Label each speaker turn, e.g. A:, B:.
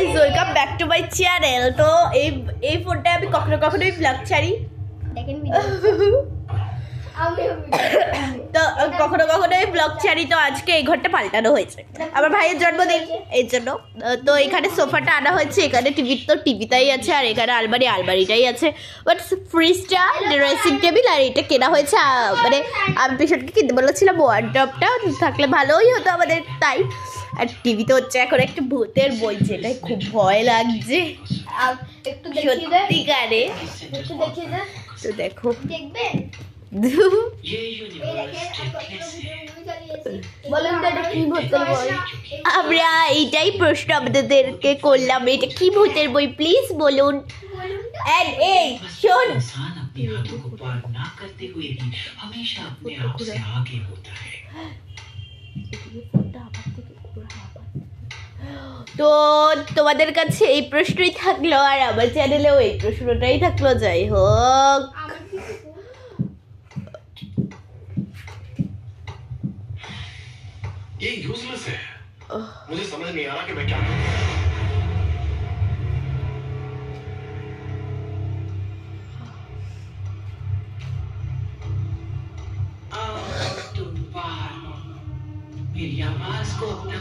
A: Guys, welcome back to my channel. তো এই ফোনটা আমি কখনো ব্লগ ছাড়ি,
B: দেখেন
A: তো কখনো ব্লগ ছাড়ি। তো আজকে এই ঘরটা পাল্টানো হয়েছে আমার ভাইয়ের জন্মদিন, এর জন্য। তো এখানে সোফাটা আনা হয়েছে, এখানে টিভিটাই আছে, আর এখানে আলমারিটাই আছে। বাট ফ্রিজটা, ড্রেসিং টেবিল আর এটা কেনা হয়েছে। মানে আমি পেশেন্টকে কিনতে বলেছিলাম ওয়ার্ডরোবটা থাকলে ভালোই হতো আমাদের, তাই। আর টিভিতে হচ্ছে এখন একটা ভূতের বই, যেটাই খুব ভয় লাগছে
B: একটু
A: সত্যিকারে। তো দেখো,
B: দেখবেন
A: আমরা এইটাই প্রশ্ন আপনাদেরকে করলাম, এটা কি ভূতের বই প্লিজ বলুন। এই শোন, তো তোমাদের কাছে এই প্রশ্নই থাকলো, আর আমার চ্যানেলেও এই প্রশ্নটাই থাকলো। যাই হোক,
C: ये यूजलेस है। मुझे समझ नहीं आ रहा कि मैं क्या करूं।
D: मेरी आवाज को अपना